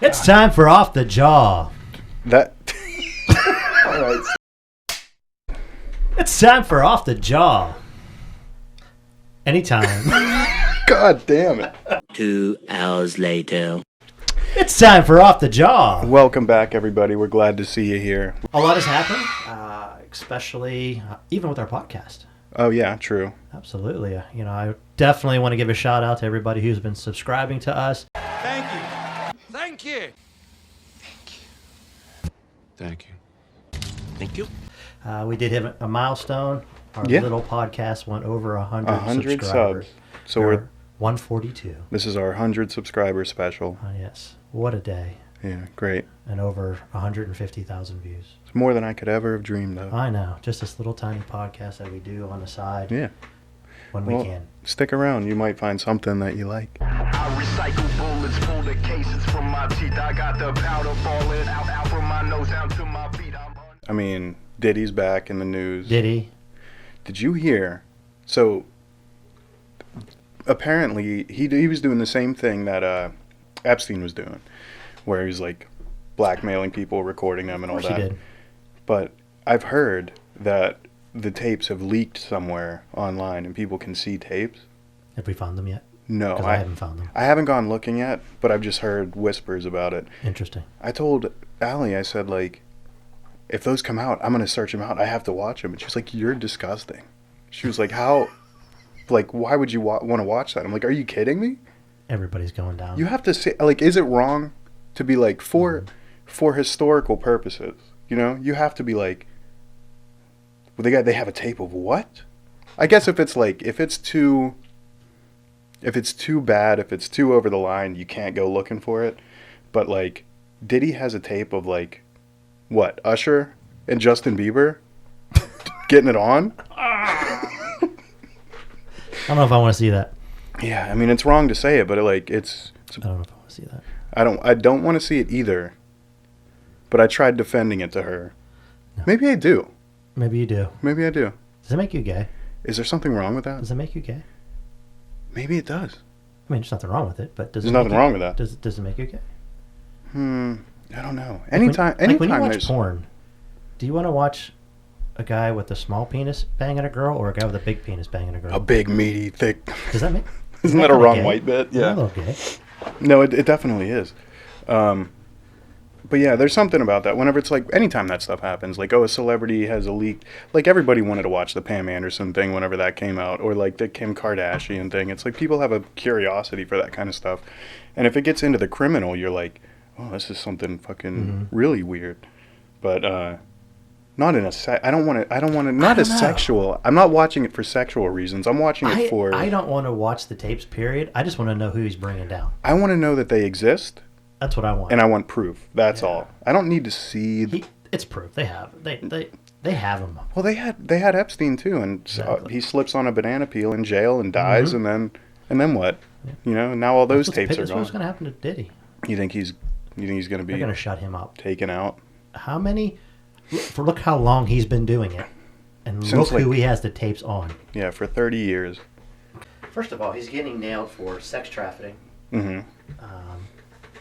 It's time for Off the Jaw. That. All right. It's time for Off the Jaw. Anytime. God damn it. 2 hours later. It's time for Off the Jaw. Welcome back, everybody. We're glad to see you here. A lot has happened, especially even with our podcast. Oh, yeah, true. Absolutely. I definitely want to give a shout out to everybody who's been subscribing to us. Thank you. Thank you. Thank you. Thank you. We did hit a milestone. Our little podcast went over 100 subscribers. Subs. So we're 142. This is our 100 subscriber special. Yes. What a day. Yeah, great. And over 150,000 views. It's more than I could ever have dreamed of. I know. Just this little tiny podcast that we do on the side. Yeah. When we can. Stick around. You might find something that you like. I recycle bullets full of cases from my teeth. I got the powder falling out from my nose down to my feet. I mean, Diddy's back in the news. Diddy. Did you hear? So, apparently, he was doing the same thing that Epstein was doing, where he's like blackmailing people, recording them, and all that. He did. But I've heard that the tapes have leaked somewhere online, and people can see tapes. Have we found them yet? No, Because I haven't found them. I haven't gone looking yet, but I've just heard whispers about it. Interesting. I told Allie, I said, like, if those come out, I'm going to search them out. I have to watch them. And she was like, you're disgusting. She was like, how, like, why would you want to watch that? I'm like, are you kidding me? Everybody's going down. You have to say, like, is it wrong to be like, for historical purposes, you know, you have to be like, well, they have a tape of what? I guess if it's like, if it's too bad, if it's too over the line, you can't go looking for it. But like, Diddy has a tape of like, what, Usher and Justin Bieber getting it on? I don't know if I want to see that. Yeah, I mean, it's wrong to say it, but it's I don't know if I want to see that. I don't want to see it either. But I tried defending it to her. No. Maybe I do. Maybe you do. Maybe I do. Does it make you gay? Is there something wrong with that? Does it make you gay? Maybe it does. I mean, there's nothing wrong with it, but there's nothing wrong with that. Does it make you gay? I don't know. Anytime when you watch porn, do you want to watch a guy with a small penis banging a girl or a guy with a big penis banging a girl? A big, meaty, thick. Does that make? Isn't that a wrong white bit? Yeah. A little gay. No, it definitely is. But yeah, there's something about that. Whenever it's like, anytime that stuff happens, like, oh, a celebrity has a leak. Like, everybody wanted to watch the Pam Anderson thing whenever that came out, or like the Kim Kardashian thing. It's like people have a curiosity for that kind of stuff. And if it gets into the criminal, you're like, oh, this is something fucking really weird. But not in a sexual. I'm not watching it for sexual reasons. I'm watching it for. I don't want to watch the tapes, period. I just want to know who he's bringing down. I want to know that they exist. That's what I want. And I want proof. That's all. I don't need to see. It's proof. They have. They have him. Well, they had Epstein too, and exactly. He slips on a banana peel in jail and dies, and then what? Yeah. You know, now all those tapes are gone. That's what's going to happen to Diddy. You think he's going to be? They're going to shut him up. Taken out. How many? Look how long he's been doing it, and look who he has the tapes on. Yeah, for 30 years. First of all, he's getting nailed for sex trafficking. Mm-hmm.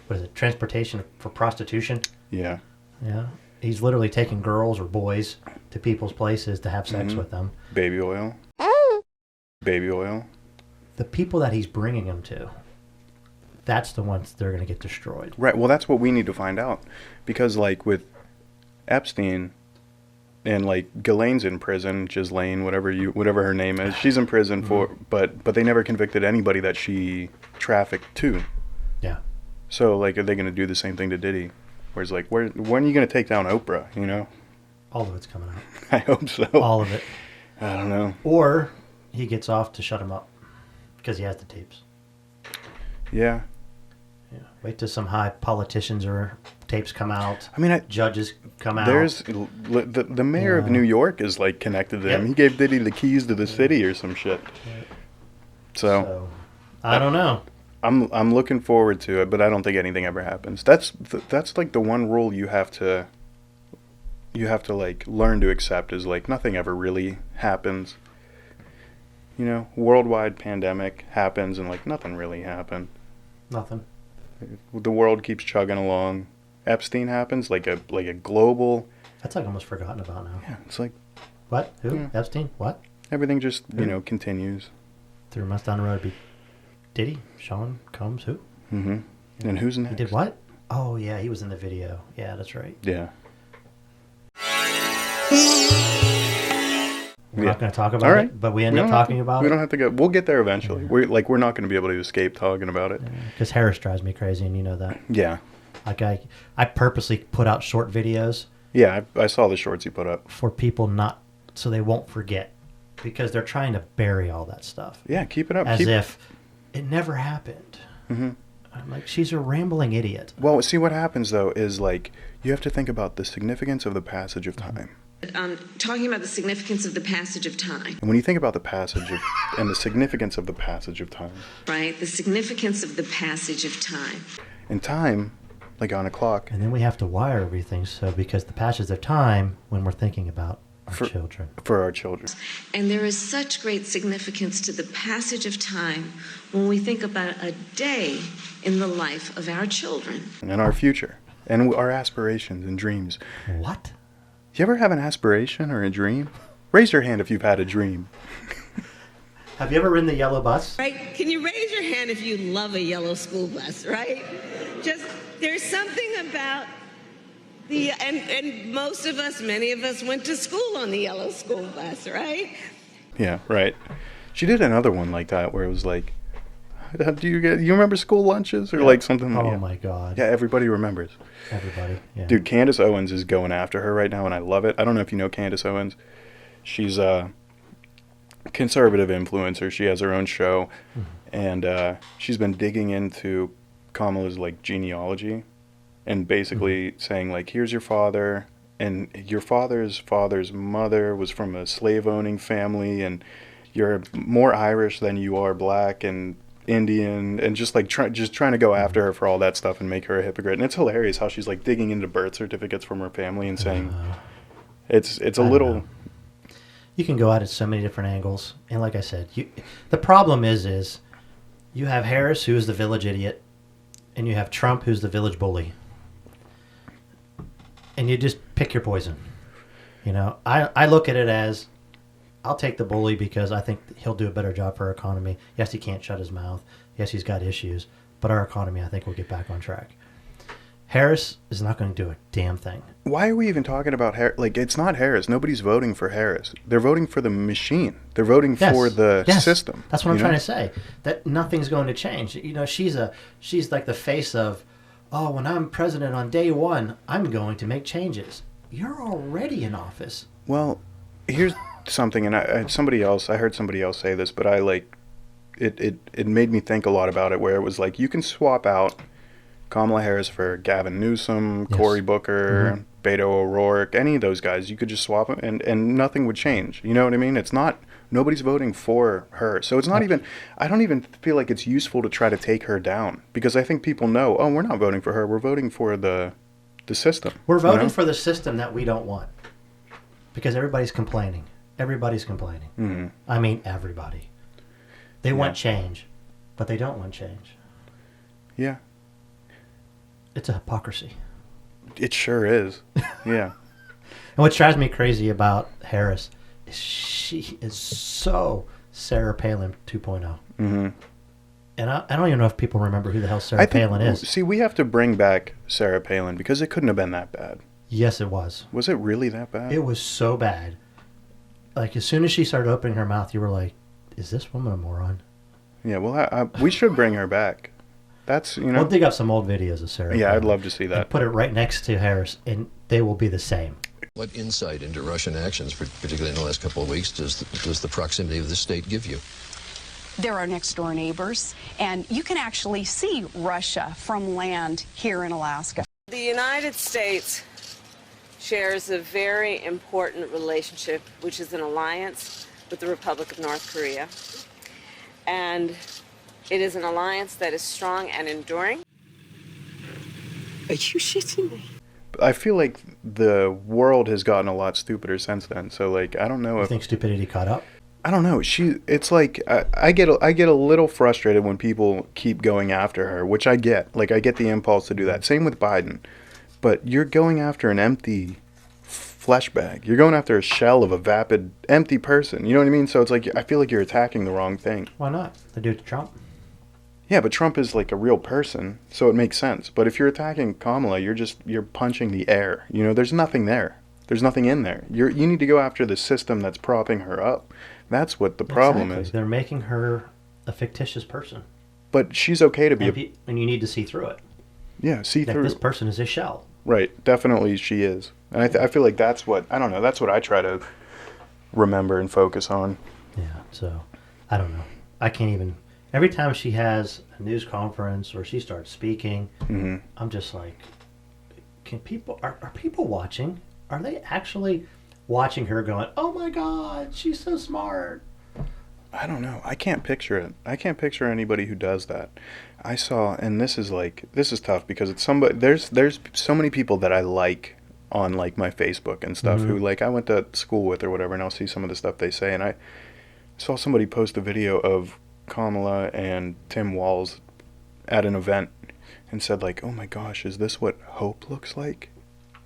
What is it? Transportation for prostitution. Yeah. Yeah. He's literally taking girls or boys to people's places to have sex with them. Baby oil. Baby oil. The people that he's bringing them to, that's the ones that are going to get destroyed. Right. Well, that's what we need to find out. Because, like, with Epstein and, like, Ghislaine's in prison, whatever her name is, she's in prison for, but they never convicted anybody that she trafficked to. Yeah. So, like, are they going to do the same thing to Diddy? Where it's like, when are you going to take down Oprah, you know? All of it's coming out. I hope so. All of it. I don't know. Or he gets off to shut him up because he has the tapes. Yeah. Yeah. Wait till some high politicians or tapes come out. I mean, judges come out. There's the mayor of New York is, like, connected to him. He gave Diddy the keys to the city or some shit. Yep. So I don't know. I'm looking forward to it, but I don't think anything ever happens. That's like the one rule you have to like learn to accept is like nothing ever really happens. You know, worldwide pandemic happens and like nothing really happened. Nothing. The world keeps chugging along. Epstein happens, like a global. That's like almost forgotten about now. Yeah, it's like What? Who? Yeah. Epstein? What? everything just Who? Continues. 3 months down the road, it'd be Diddy, Sean Combs, who? Mm-hmm. And who's next? He did what? Oh yeah, he was in the video. Yeah, that's right. Yeah. We're not going to talk about All right. it, but we end We up don't have talking to- about We it. don't have to go. We'll get there eventually. We're not going to be able to escape talking about it. Because Harris drives me crazy, and you know that. Yeah. Like I purposely put out short videos Yeah, I saw the shorts you put up. for people not so they won't forget, because they're trying to bury all that stuff Yeah, keep it up. as if it never happened. Mm-hmm. I'm like, she's a rambling idiot. Well, see what happens though is like you have to think about the significance of the passage of time. Talking about the significance of the passage of time, And when you think about the passage of, and the significance of the passage of time, right? The significance of the passage of time. and time, like on a clock, And then we have to wire everything so because the passage of time when we're thinking about our children. for our children. And there is such great significance to the passage of time when we think about a day in the life of our children. And our future. And our aspirations and dreams. What? You ever have an aspiration or a dream? Raise your hand if you've had a dream. Have you ever ridden the yellow bus? Right? Can you raise your hand if you love a yellow school bus, right? Just, there's something about and most of us, many of us went to school on the yellow school bus, right? Yeah, right. She did another one like that where it was like, you remember school lunches or like something? Oh yeah. my God. Yeah, everybody remembers. Everybody. Yeah. Dude, Candace Owens is going after her right now, and I love it. I don't know if you know Candace Owens. She's a conservative influencer. She has her own show, and she's been digging into Kamala's like genealogy, and basically saying like, here's your father, and your father's mother was from a slave-owning family, and you're more Irish than you are black and Indian, and just like trying to go after her for all that stuff and make her a hypocrite. And it's hilarious how she's like digging into birth certificates from her family and saying it's a little. You can go at it so many different angles, and like I said, the problem is you have Harris, who is the village idiot, and you have Trump, who's the village bully, and you just pick your poison. You know, I look at it as, I'll take the bully because I think he'll do a better job for our economy. Yes, he can't shut his mouth. Yes, he's got issues, but our economy, I think, will get back on track. Harris is not going to do a damn thing. Why are we even talking about Harris? Like, it's not Harris. Nobody's voting for Harris. They're voting for the machine. They're voting for the system. That's what I'm trying to say. That nothing's going to change. You know, she's like the face of, oh, when I'm president on day one, I'm going to make changes. You're already in office. Well, here's something, and I heard somebody else say this, but I like it made me think a lot about it, where it was like, you can swap out Kamala Harris for Gavin Newsom, Yes. Cory Booker, Beto O'Rourke, any of those guys. You could just swap them, and nothing would change. You know what I mean? It's not, nobody's voting for her. So it's not even, I don't even feel like it's useful to try to take her down, because I think people know, oh, we're not voting for her. We're voting for the system. We're voting you know? for the system that we don't want, because everybody's complaining. Everybody's complaining. Mm-hmm. I mean, everybody. They want change, but they don't want change. Yeah. It's a hypocrisy. It sure is. Yeah. And what drives me crazy about Harris is she is so Sarah Palin 2.0. Mm-hmm. And I don't even know if people remember who the hell Sarah Palin is. See, we have to bring back Sarah Palin, because it couldn't have been that bad. Yes, it was. Was it really that bad? It was so bad. Like, as soon as she started opening her mouth, you were like, is this woman a moron? Yeah, well, we should bring her back. That's, you know. We'll dig up some old videos of Sarah Yeah, Palin I'd love to see that. and put it right next to Harris, and they will be the same. What insight into Russian actions, particularly in the last couple of weeks, does the proximity of the state give you? They're our next door neighbors, and you can actually see Russia from land here in Alaska. The United States shares a very important relationship, which is an alliance with the Republic of North Korea. And it is an alliance that is strong and enduring. Are you shitting me? I feel like the world has gotten a lot stupider since then. So, like, I don't know You if. think stupidity caught up? I don't know. It's like I get a little frustrated when people keep going after her, which I get. Like I get the impulse to do that. Same with Biden, but you're going after an empty flesh bag. You're going after a shell of a vapid, empty person. You know what I mean? So it's like I feel like you're attacking the wrong thing. Why not? They do it to Trump. Yeah, but Trump is like a real person, so it makes sense. But if you're attacking Kamala, you're punching the air. You know, there's nothing there. There's nothing in there. You need to go after the system that's propping her up. That's what the problem is. They're making her a fictitious person. But she's okay to be and you need to see through it. Yeah, see through. This person is a shell. Right, definitely she is. And I feel like that's what, I don't know, that's what I try to remember and focus on. Yeah, so, I don't know. I can't even, every time she has a news conference or she starts speaking, I'm just like, are people watching? Are they actually watching her going, oh my God, she's so smart? I don't know. I can't picture it. I can't picture anybody who does that. I saw, and this is tough because it's somebody, there's so many people that I like on like my Facebook and stuff who like I went to school with or whatever, and I'll see some of the stuff they say, and I saw somebody post a video of Kamala and Tim Walz at an event and said like, oh my gosh, is this what hope looks like?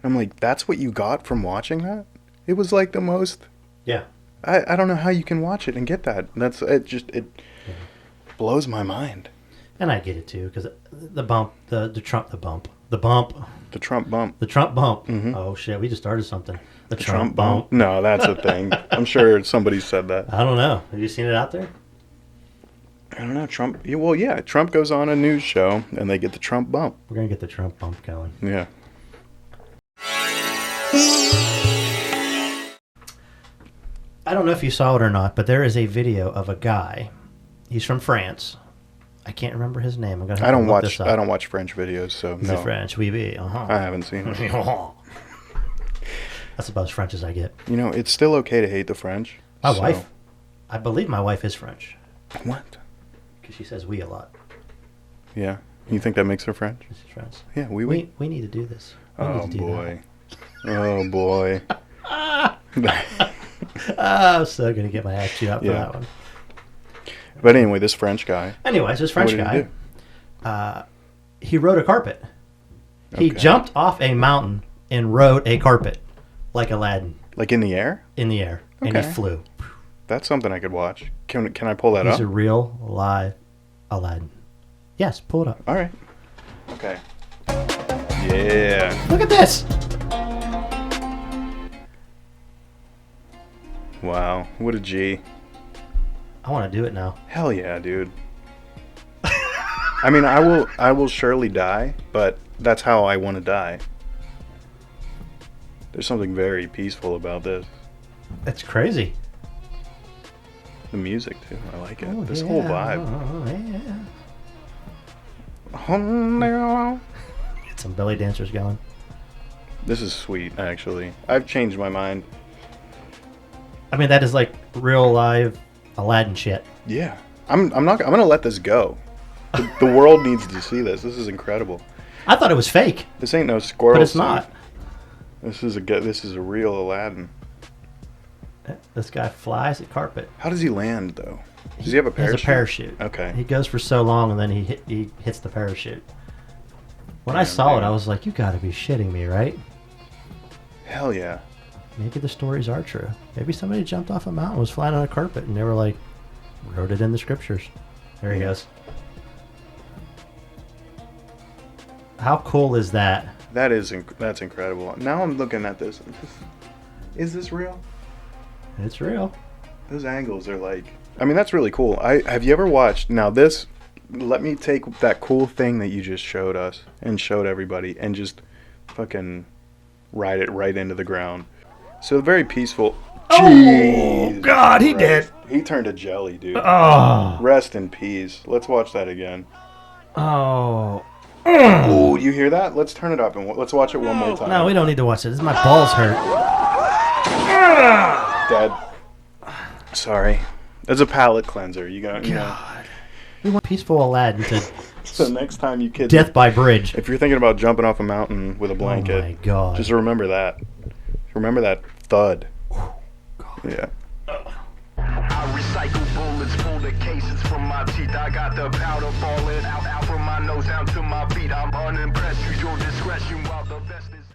I'm like, that's what you got from watching that? It was like the most... Yeah. I don't know how you can watch it and get that. It blows my mind. And I get it too, because the Trump bump. Mm-hmm. Oh shit, we just started something. The Trump bump. No, that's a thing. I'm sure somebody said that. I don't know. Have you seen it out there? I don't know. Trump. Well, yeah. Trump goes on a news show and they get the Trump bump. We're gonna get the Trump bump going. Yeah. I don't know if you saw it or not, but there is a video of a guy. He's from France. I can't remember his name. I'm gonna have to look this up. I don't watch French videos, so Is it French? Oui, oui. I haven't seen it. That's about as French as I get. You know, it's still okay to hate the French. My wife, I believe my wife is French. What? Because she says "we" a lot. Yeah. You think that makes her French? She's French. Yeah, we need to do this. Oh boy. Oh boy. I'm so gonna get my ass chewed out for that one. But anyway, this French guy. He rode a carpet. He jumped off a mountain and rode a carpet, like Aladdin. Like in the air? In the air, and he flew. That's something I could watch. Can I pull that up? He's a real live Aladdin. Yes, pull it up. All right. Okay. Yeah. Look at this. Wow, what a G. I want to do it now. Hell yeah, dude. I mean, I will surely die, but that's how I want to die. There's something very peaceful about this. That's crazy. The music too, I like it. Oh, this whole vibe. Get some belly dancers going. This is sweet, actually. I've changed my mind. I mean, that is like real live Aladdin shit. Yeah. I'm gonna let this go. The world needs to see this. This is incredible. I thought it was fake. This ain't no squirrel. But it's not. This is a real Aladdin. This guy flies a carpet. How does he land though? Does he have a parachute? He has a parachute. Okay. He goes for so long and then he hits the parachute. When I saw it, I was like, you gotta be shitting me, right? Hell yeah. Maybe the stories are true. Maybe somebody jumped off a mountain, was flying on a carpet, and they were like, wrote it in the scriptures. There he goes. How cool is that? That's incredible. Now I'm looking at this. Is this real? It's real. Those angles are like... I mean, that's really cool. Have you ever watched... Now this... Let me take that cool thing that you just showed us and showed everybody and just fucking ride it right into the ground. So very peaceful. Oh, God, he did. He turned to jelly, dude. Oh. Rest in peace. Let's watch that again. Oh. Oh, you hear that? Let's turn it up and let's watch it one more time. No, we don't need to watch it. My balls hurt. Dead. Sorry. It's a palate cleanser. You got. God. We want peaceful Aladdin to. So next time you kids. Death by bridge. If you're thinking about jumping off a mountain with a blanket. Oh my God. Just remember that. Remember that thud. Oh, God. Yeah. I Psycho bullets pull the cases from my teeth. I got the powder falling out from my nose down to my feet. I'm unimpressed. Use your discretion while the best is